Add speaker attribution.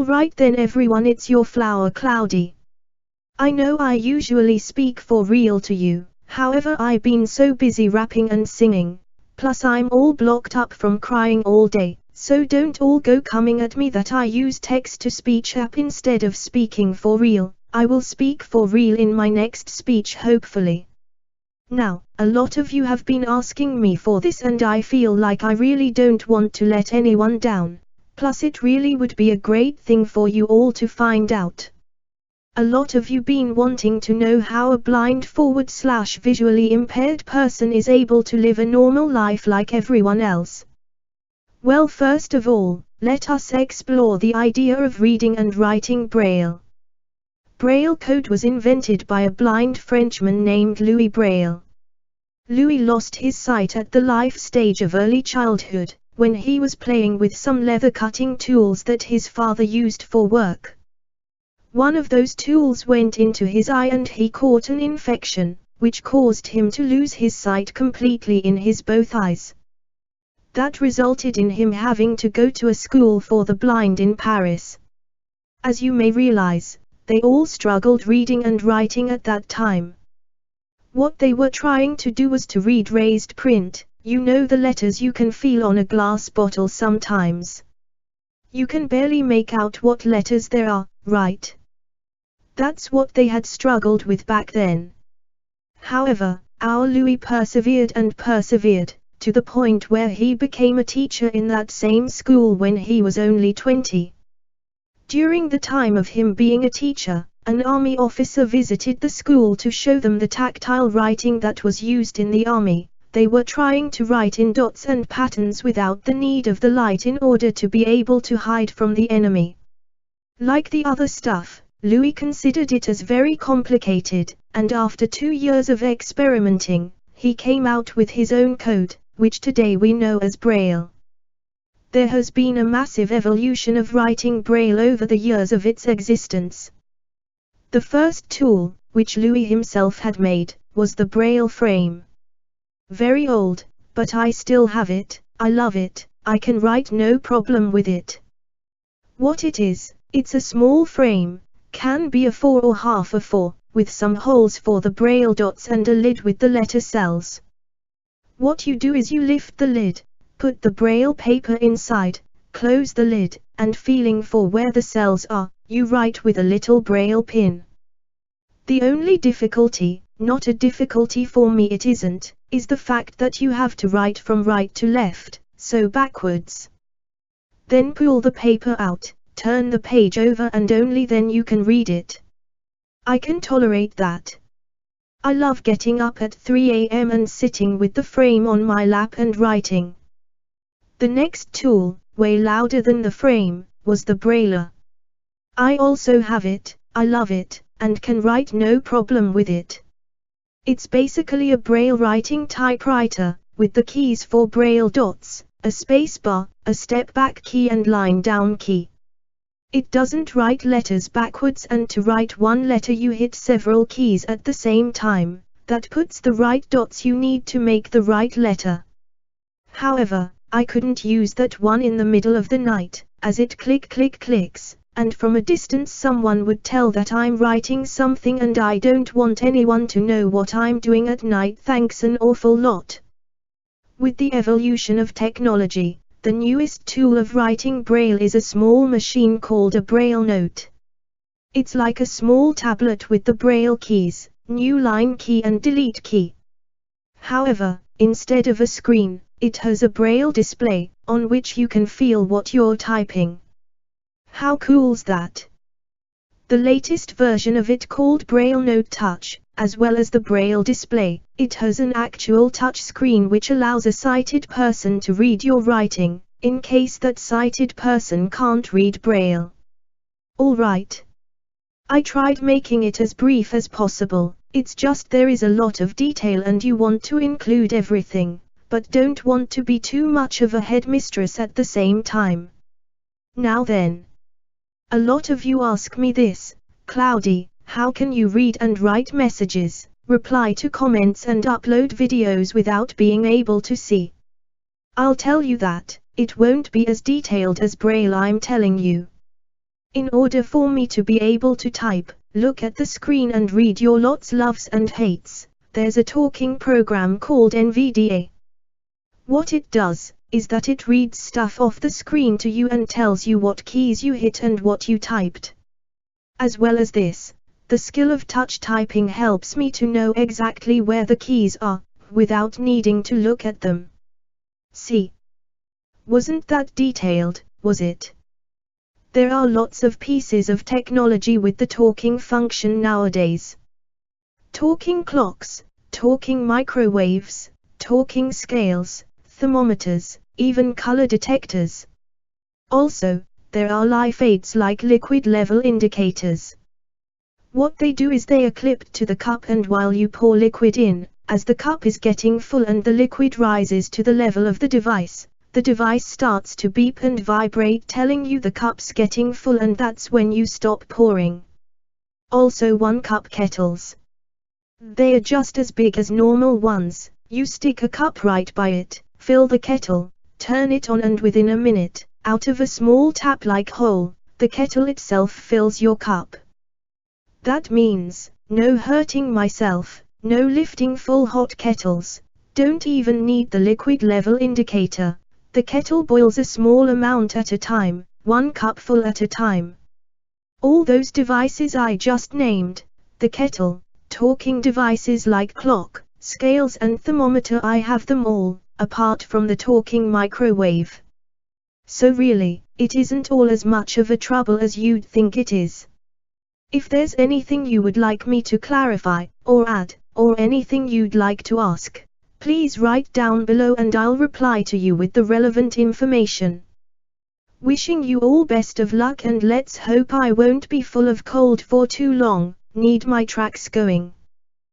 Speaker 1: Alright then everyone, it's your flower Cloudy. I know I usually speak for real to you, however I've been so busy rapping and singing, plus I'm all blocked up from crying all day, so don't all go coming at me that I use text-to-speech app instead of speaking for real. I will speak for real in my next speech hopefully. Now, a lot of you have been asking me for this and I feel like I really don't want to let anyone down, plus it really would be a great thing for you all to find out. A lot of you been wanting to know how a blind/visually impaired person is able to live a normal life like everyone else. Well, first of all, let us explore the idea of reading and writing Braille. Braille code was invented by a blind Frenchman named Louis Braille. Louis lost his sight at the life stage of early childhood, when he was playing with some leather cutting tools that his father used for work. One of those tools went into his eye and he caught an infection, which caused him to lose his sight completely in his both eyes. That resulted in him having to go to a school for the blind in Paris. As you may realize, they all struggled reading and writing at that time. What they were trying to do was to read raised print, you know, the letters you can feel on a glass bottle sometimes. You can barely make out what letters there are, right? That's what they had struggled with back then. However, our Louis persevered and persevered, to the point where he became a teacher in that same school when he was only 20. During the time of him being a teacher, an army officer visited the school to show them the tactile writing that was used in the army. They were trying to write in dots and patterns without the need of the light in order to be able to hide from the enemy. Like the other stuff, Louis considered it as very complicated, and after 2 years of experimenting, he came out with his own code, which today we know as Braille. There has been a massive evolution of writing Braille over the years of its existence. The first tool, which Louis himself had made, was the Braille frame. Very old, but I still have it. I love it. I can write no problem with it. What it is, it's a small frame, can be a 4 or half a 4, with some holes for the Braille dots and a lid with the letter cells. What you do is you lift the lid, put the Braille paper inside, close the lid, and feeling for where the cells are, you write with a little Braille pin. The only difficulty, not a difficulty for me it isn't, is the fact that you have to write from right to left, so backwards. Then pull the paper out, turn the page over and only then you can read it. I can tolerate that. I love getting up at 3 a.m. and sitting with the frame on my lap and writing. The next tool, way louder than the frame, was the Brailler. I also have it, I love it, and can write no problem with it. It's basically a Braille writing typewriter, with the keys for Braille dots, a spacebar, a step back key and line down key. It doesn't write letters backwards, and to write one letter you hit several keys at the same time, that puts the right dots you need to make the right letter. However, I couldn't use that one in the middle of the night, as it clicks, and from a distance someone would tell that I'm writing something and I don't want anyone to know what I'm doing at night. Thanks an awful lot. With the evolution of technology, the newest tool of writing Braille is a small machine called a Braille Note. It's like a small tablet with the Braille keys, new line key and delete key. However, instead of a screen, it has a Braille display, on which you can feel what you're typing. How cool's that? The latest version of it, called Braille Note Touch, as well as the Braille display, it has an actual touch screen which allows a sighted person to read your writing, in case that sighted person can't read Braille. Alright. I tried making it as brief as possible, it's just there is a lot of detail and you want to include everything, but don't want to be too much of a headmistress at the same time. Now then. A lot of you ask me this, Cloudy, how can you read and write messages, reply to comments and upload videos without being able to see? I'll tell you that, it won't be as detailed as Braille, I'm telling you. In order for me to be able to type, look at the screen and read your lots loves and hates, there's a talking program called NVDA. What it does, is that it reads stuff off the screen to you and tells you what keys you hit and what you typed. As well as this, the skill of touch typing helps me to know exactly where the keys are, without needing to look at them. See? Wasn't that detailed, was it? There are lots of pieces of technology with the talking function nowadays. Talking clocks, talking microwaves, talking scales, thermometers, even color detectors. Also, there are life aids like liquid level indicators. What they do is they are clipped to the cup, and while you pour liquid in, as the cup is getting full and the liquid rises to the level of the device starts to beep and vibrate telling you the cup's getting full, and that's when you stop pouring. Also 1 cup kettles. They are just as big as normal ones. You stick a cup right by it, fill the kettle, turn it on, and within a minute, out of a small tap-like hole, the kettle itself fills your cup. That means, no hurting myself, no lifting full hot kettles, don't even need the liquid level indicator. The kettle boils a small amount at a time, 1 cup full at a time. All those devices I just named, the kettle, talking devices like clock, scales and thermometer, I have them all, apart from the talking microwave. So really, it isn't all as much of a trouble as you'd think it is. If there's anything you would like me to clarify, or add, or anything you'd like to ask, please write down below and I'll reply to you with the relevant information. Wishing you all best of luck, and let's hope I won't be full of cold for too long. Need my tracks going.